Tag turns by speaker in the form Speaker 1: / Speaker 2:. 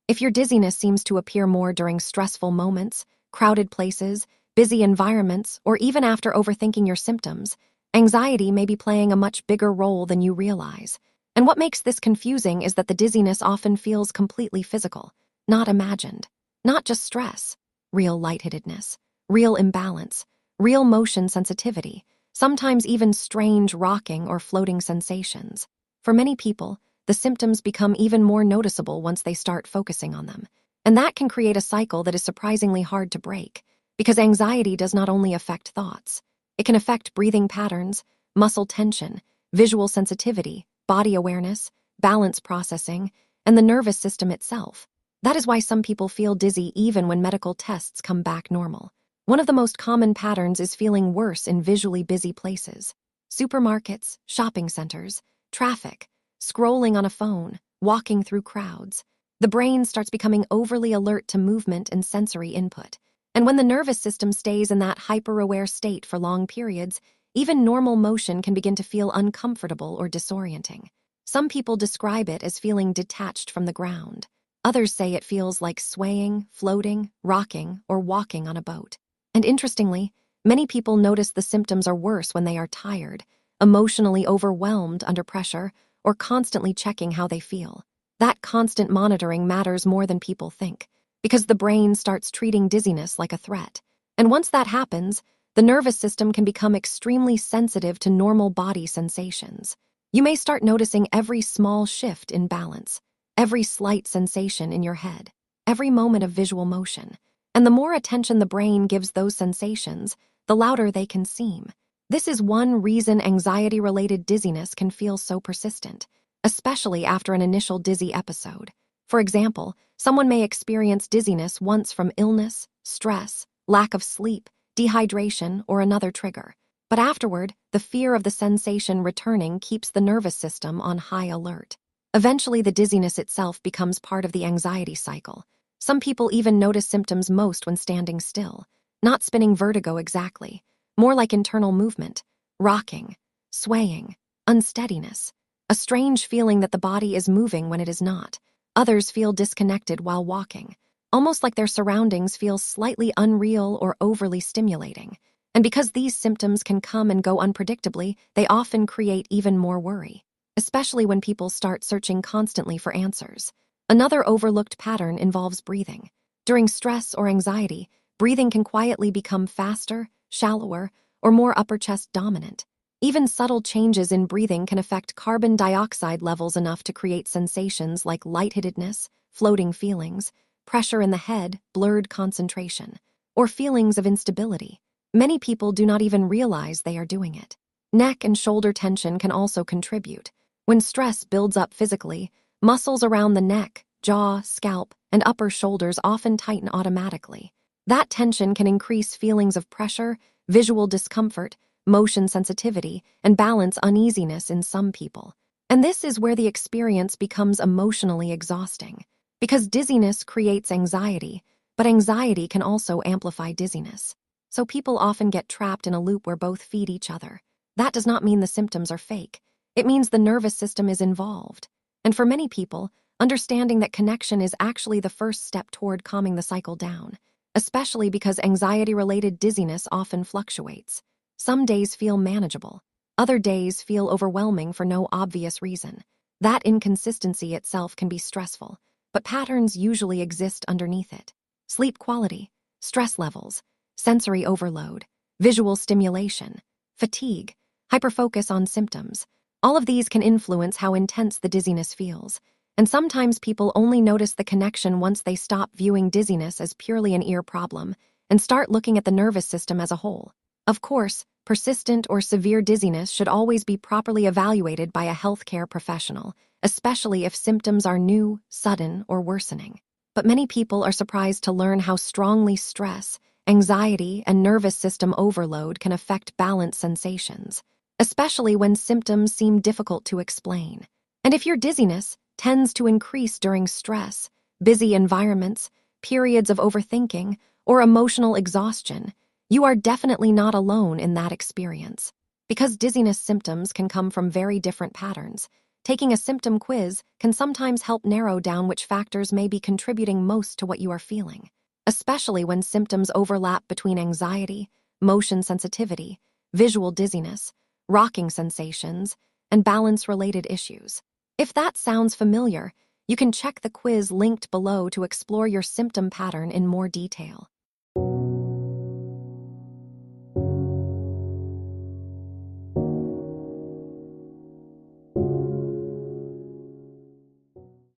Speaker 1: If your dizziness seems to appear more during stressful moments, crowded places, busy environments, or even after overthinking your symptoms, anxiety may be playing a much bigger role than you realize. And what makes this confusing is that the dizziness often feels completely physical, not imagined. Not just stress, real lightheadedness, real imbalance, real motion sensitivity, sometimes even strange rocking or floating sensations. For many people, the symptoms become even more noticeable once they start focusing on them. And that can create a cycle that is surprisingly hard to break, because anxiety does not only affect thoughts. It can affect breathing patterns, muscle tension, visual sensitivity, body awareness, balance processing, and the nervous system itself. That is why some people feel dizzy even when medical tests come back normal. One of the most common patterns is feeling worse in visually busy places. Supermarkets, shopping centers, traffic, scrolling on a phone, walking through crowds. The brain starts becoming overly alert to movement and sensory input. And when the nervous system stays in that hyper-aware state for long periods, even normal motion can begin to feel uncomfortable or disorienting. Some people describe it as feeling detached from the ground. Others say it feels like swaying, floating, rocking, or walking on a boat. And interestingly, many people notice the symptoms are worse when they are tired, emotionally overwhelmed under pressure, or constantly checking how they feel. That constant monitoring matters more than people think, because the brain starts treating dizziness like a threat. And once that happens, the nervous system can become extremely sensitive to normal body sensations. You may start noticing every small shift in balance, every slight sensation in your head, every moment of visual motion. And the more attention the brain gives those sensations, the louder they can seem. This is one reason anxiety-related dizziness can feel so persistent, especially after an initial dizzy episode. For example, someone may experience dizziness once from illness, stress, lack of sleep, dehydration, or another trigger. But afterward, the fear of the sensation returning keeps the nervous system on high alert. Eventually, the dizziness itself becomes part of the anxiety cycle. Some people even notice symptoms most when standing still, not spinning vertigo exactly, more like internal movement, rocking, swaying, unsteadiness, a strange feeling that the body is moving when it is not. Others feel disconnected while walking, almost like their surroundings feel slightly unreal or overly stimulating. And because these symptoms can come and go unpredictably, they often create even more worry, especially when people start searching constantly for answers. Another overlooked pattern involves breathing. During stress or anxiety, breathing can quietly become faster, shallower, or more upper chest dominant. Even subtle changes in breathing can affect carbon dioxide levels enough to create sensations like lightheadedness, floating feelings, pressure in the head, blurred concentration, or feelings of instability. Many people do not even realize they are doing it. Neck and shoulder tension can also contribute. When stress builds up physically, muscles around the neck, jaw, scalp, and upper shoulders often tighten automatically. That tension can increase feelings of pressure, visual discomfort, motion sensitivity, and balance uneasiness in some people. And this is where the experience becomes emotionally exhausting. Because dizziness creates anxiety, but anxiety can also amplify dizziness. So people often get trapped in a loop where both feed each other. That does not mean the symptoms are fake. It means the nervous system is involved. And for many people, understanding that connection is actually the first step toward calming the cycle down, especially because anxiety-related dizziness often fluctuates. Some days feel manageable. Other days feel overwhelming for no obvious reason. That inconsistency itself can be stressful, but patterns usually exist underneath it. Sleep quality, stress levels, sensory overload, visual stimulation, fatigue, hyperfocus on symptoms. All of these can influence how intense the dizziness feels. And sometimes people only notice the connection once they stop viewing dizziness as purely an ear problem and start looking at the nervous system as a whole. Of course, persistent or severe dizziness should always be properly evaluated by a healthcare professional, especially if symptoms are new, sudden, or worsening. But many people are surprised to learn how strongly stress, anxiety, and nervous system overload can affect balance sensations, especially when symptoms seem difficult to explain. And if your dizziness tends to increase during stress, busy environments, periods of overthinking, or emotional exhaustion, you are definitely not alone in that experience. Because dizziness symptoms can come from very different patterns, Taking a symptom quiz can sometimes help narrow down which factors may be contributing most to what you are feeling, especially when symptoms overlap between anxiety, motion sensitivity, visual dizziness, rocking sensations, and balance-related issues. If that sounds familiar, you can check the quiz linked below to explore your symptom pattern in more detail.